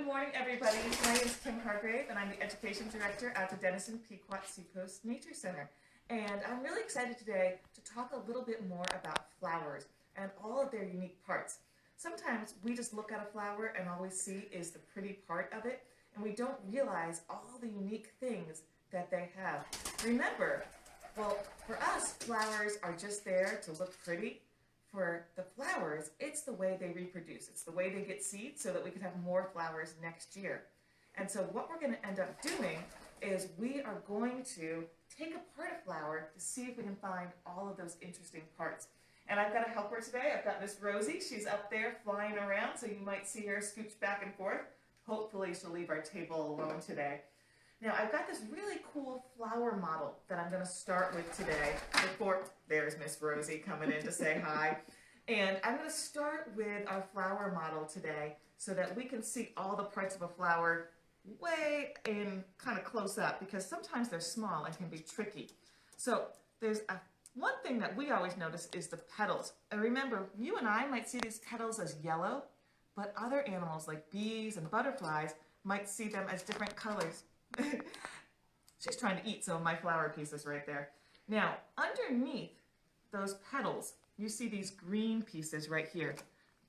Good morning, everybody. My name is Kim Hargrave, and I'm the Education Director at the Denison Pequotsepos Nature Center. And I'm really excited today to talk a little bit more about flowers and all of their unique parts. Sometimes we just look at a flower and all we see is the pretty part of it, and we don't realize all the unique things that they have. Remember, well, for us, flowers are just there to look pretty. For the flowers, it's the way they reproduce. It's the way they get seeds so that we can have more flowers next year. And so what we're going to end up doing is we are going to take apart a flower to see if we can find all of those interesting parts. And I've got a helper today. I've got Miss Rosie. She's up there flying around, so you might see her scooch back and forth. Hopefully she'll leave our table alone today. Now, I've got this really cool flower model that I'm going to start with today. There's Miss Rosie coming in to say hi. And I'm going to start with our flower model today so that we can see all the parts of a flower way in kind of close up, because sometimes they're small and can be tricky. So there's one thing that we always notice is the petals. And remember, you and I might see these petals as yellow, but other animals like bees and butterflies might see them as different colors. She's trying to eat some of my flower pieces right there. Now, underneath those petals, you see these green pieces right here.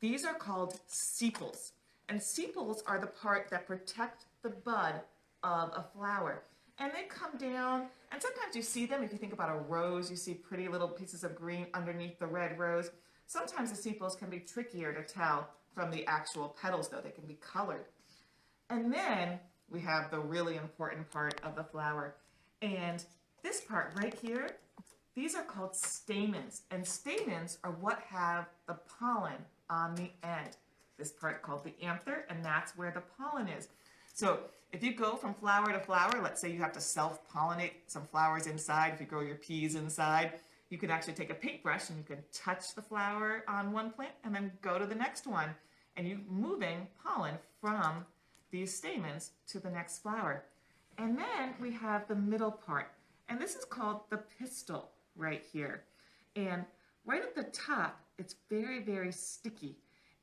These are called sepals. And sepals are the part that protect the bud of a flower. And they come down, and sometimes you see them. If you think about a rose, you see pretty little pieces of green underneath the red rose. Sometimes the sepals can be trickier to tell from the actual petals, though. They can be colored. And then we have the really important part of the flower. And this part right here, these are called stamens. And stamens are what have the pollen on the end. This part called the anther, and that's where the pollen is. So if you go from flower to flower, let's say you have to self-pollinate some flowers inside. If you grow your peas inside, you can actually take a paintbrush and you can touch the flower on one plant and then go to the next one. And you're moving pollen from these stamens to the next flower. And then we have the middle part, and this is called the pistil right here. And right at the top, it's very, very sticky,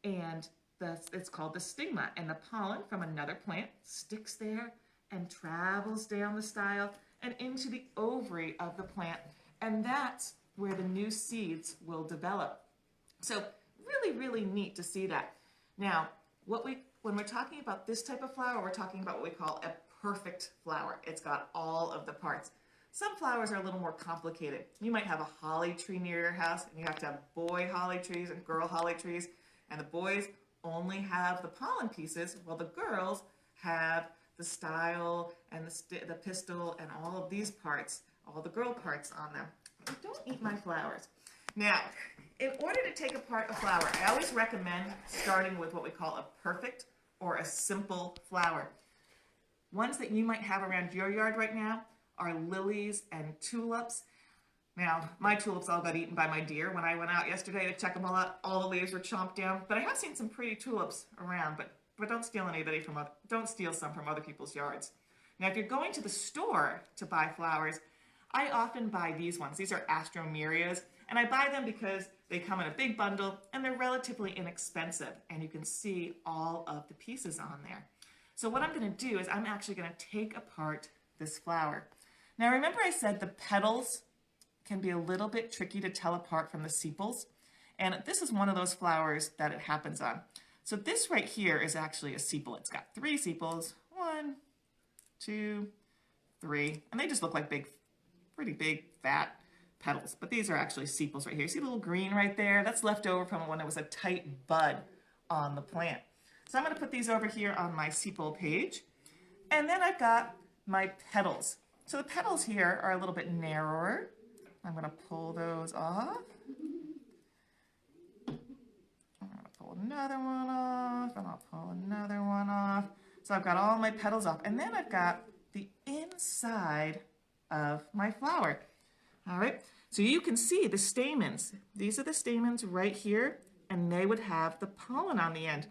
and it's called the stigma, and the pollen from another plant sticks there and travels down the style and into the ovary of the plant, and that's where the new seeds will develop. So really, really neat to see that. Now, when we're talking about this type of flower, we're talking about what we call a perfect flower. It's got all of the parts. Some flowers are a little more complicated. You might have a holly tree near your house, and you have to have boy holly trees and girl holly trees, and the boys only have the pollen pieces, while the girls have the style and the pistil and all of these parts, all the girl parts on them. Don't eat my flowers. Now, in order to take apart a flower, I always recommend starting with what we call a perfect or a simple flower. Ones that you might have around your yard right now are lilies and tulips. Now, my tulips all got eaten by my deer when I went out yesterday to check them all out. All the leaves were chomped down, but I have seen some pretty tulips around, but don't steal don't steal some from other people's yards. Now, if you're going to the store to buy flowers, I often buy these ones. These are astromerias, and I buy them because they come in a big bundle and they're relatively inexpensive, and you can see all of the pieces on there. So what I'm going to do is I'm actually going to take apart this flower. Now remember I said the petals can be a little bit tricky to tell apart from the sepals, and this is one of those flowers that it happens on. So this right here is actually a sepal. It's got 3 sepals, 1, 2, 3, and they just look like pretty big, fat petals, but these are actually sepals right here. You see the little green right there? That's left over from when it was a tight bud on the plant. So I'm going to put these over here on my sepal page, and then I've got my petals. So the petals here are a little bit narrower. I'm going to pull those off. I'm going to pull another one off, and I'll pull another one off. So I've got all my petals off, and then I've got the inside of my flower. All right, so you can see the stamens. These are the stamens right here, and they would have the pollen on the end.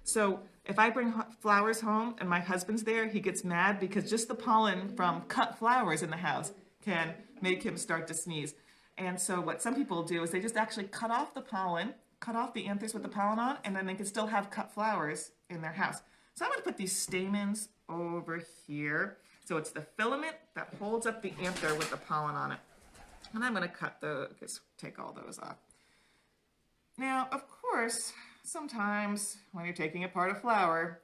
So if I bring flowers home and my husband's there, he gets mad because just the pollen from cut flowers in the house can make him start to sneeze. And so what some people do is they just actually cut off the pollen, cut off the anthers with the pollen on, and then they can still have cut flowers in their house. So I'm going to put these stamens over here. So it's the filament that holds up the anther with the pollen on it. And I'm going to take all those off. Now, of course, sometimes when you're taking apart a flower,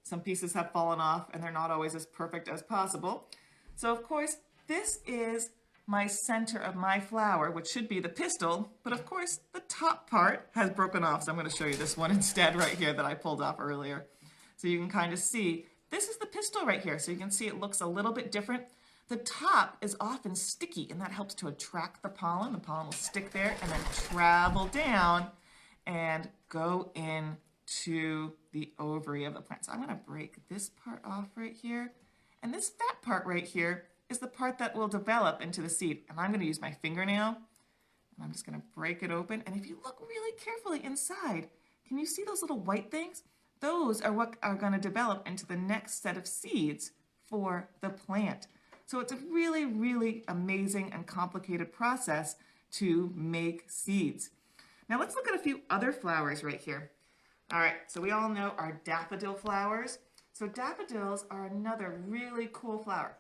some pieces have fallen off and they're not always as perfect as possible. So of course, this is my center of my flower, which should be the pistil, but of course the top part has broken off. So I'm going to show you this one instead right here that I pulled off earlier. So you can kind of see, this is the pistil right here. So you can see it looks a little bit different. The top is often sticky and that helps to attract the pollen. The pollen will stick there and then travel down and go into the ovary of the plant. So I'm going to break this part off right here. And this fat part right here is the part that will develop into the seed. And I'm going to use my fingernail and I'm just going to break it open. And if you look really carefully inside, can you see those little white things? Those are what are going to develop into the next set of seeds for the plant. So it's a really, really amazing and complicated process to make seeds. Now let's look at a few other flowers right here. All right, so we all know our daffodil flowers. So daffodils are another really cool flower.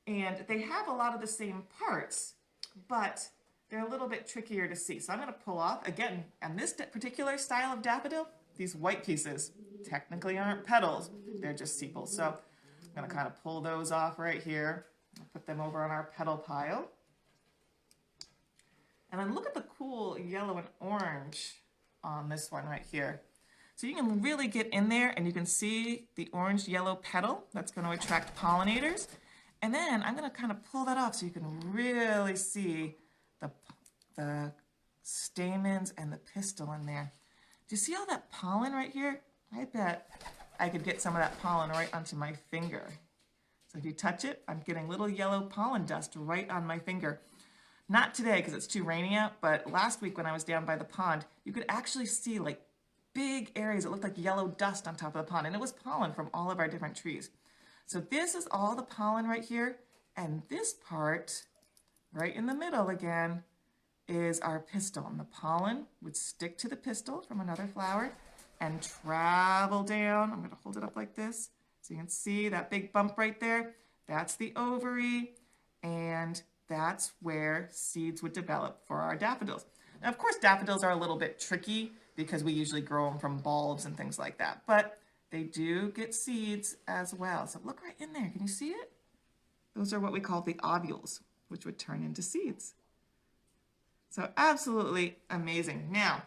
And they have a lot of the same parts, but they're a little bit trickier to see. So I'm going to pull off, again, on this particular style of daffodil, these white pieces technically aren't petals, they're just sepals. So I'm going to kind of pull those off right here. I'll put them over on our petal pile. And then look at the cool yellow and orange on this one right here. So you can really get in there and you can see the orange yellow petal that's going to attract pollinators. And then I'm going to kind of pull that off so you can really see the stamens and the pistil in there. Do you see all that pollen right here? I bet I could get some of that pollen right onto my finger. So if you touch it, I'm getting little yellow pollen dust right on my finger. Not today because it's too rainy out, but last week when I was down by the pond, you could actually see like big areas that looked like yellow dust on top of the pond, and it was pollen from all of our different trees. So this is all the pollen right here, and this part right in the middle again is our pistil. And the pollen would stick to the pistil from another flower and travel down. I'm going to hold it up like this so you can see that big bump right there. That's the ovary, and that's where seeds would develop for our daffodils. Now, of course, daffodils are a little bit tricky because we usually grow them from bulbs and things like that, but they do get seeds as well. So look right in there. Can you see it? Those are what we call the ovules, which would turn into seeds. So absolutely amazing. Now,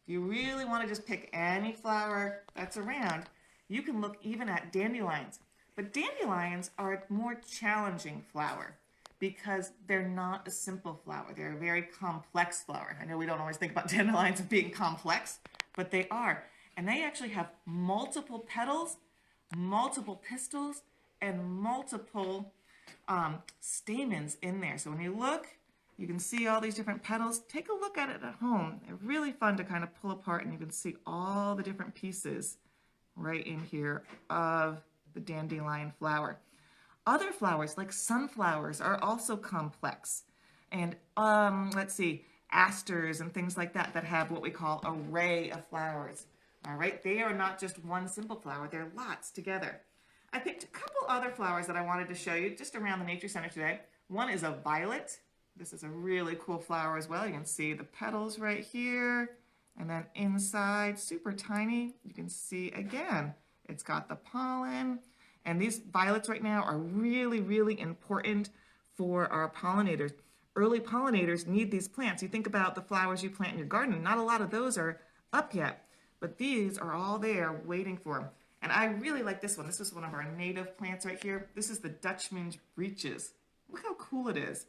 if you really want to just pick any flower that's around, you can look even at dandelions. But dandelions are a more challenging flower because they're not a simple flower. They're a very complex flower. I know we don't always think about dandelions as being complex, but they are. And they actually have multiple petals, multiple pistils, and multiple stamens in there. So when you look, you can see all these different petals. Take a look at it at home. They're really fun to kind of pull apart, and you can see all the different pieces right in here of the dandelion flower. Other flowers, like sunflowers, are also complex. And let's see, asters and things like that that have what we call array of flowers. All right, they are not just one simple flower, they're lots together. I picked a couple other flowers that I wanted to show you just around the Nature Center today. One is a violet. This is a really cool flower as well. You can see the petals right here, and then inside, super tiny, you can see again, it's got the pollen. And these violets right now are really, really important for our pollinators. Early pollinators need these plants. You think about the flowers you plant in your garden, not a lot of those are up yet. But these are all there waiting for them. And I really like this one. This is one of our native plants right here. This is the Dutchman's breeches. Look how cool it is.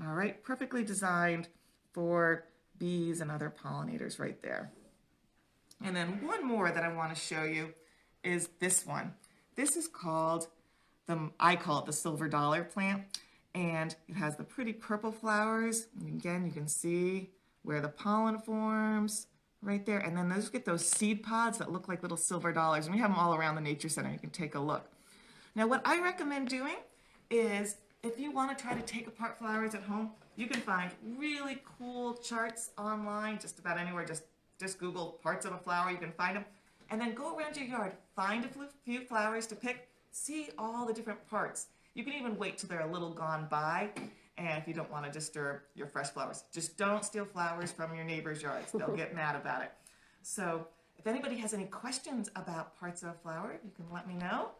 All right, perfectly designed for bees and other pollinators right there. And then one more that I want to show you is this one. This is called, I call it the silver dollar plant. And it has the pretty purple flowers. And again, you can see where the pollen forms. Right there, and then those get those seed pods that look like little silver dollars, and we have them all around the Nature Center. You can take a look. Now, what I recommend doing is if you want to try to take apart flowers at home, you can find really cool charts online, just about anywhere. Just Google parts of a flower, you can find them. and then go around your yard, find a few flowers to pick, see all the different parts. You can even wait till they're a little gone by, and if you don't want to disturb your fresh flowers. Just don't steal flowers from your neighbor's yards. They'll get mad about it. So if anybody has any questions about parts of a flower, you can let me know.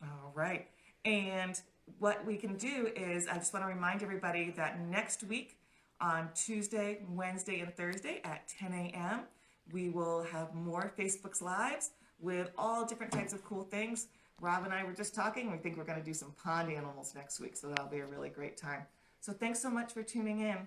All right. And what we can do is, I just want to remind everybody that next week on Tuesday, Wednesday, and Thursday at 10 a.m., we will have more Facebook's Lives with all different types of cool things. Rob and I were just talking. We think we're going to do some pond animals next week, so that'll be a really great time. So thanks so much for tuning in.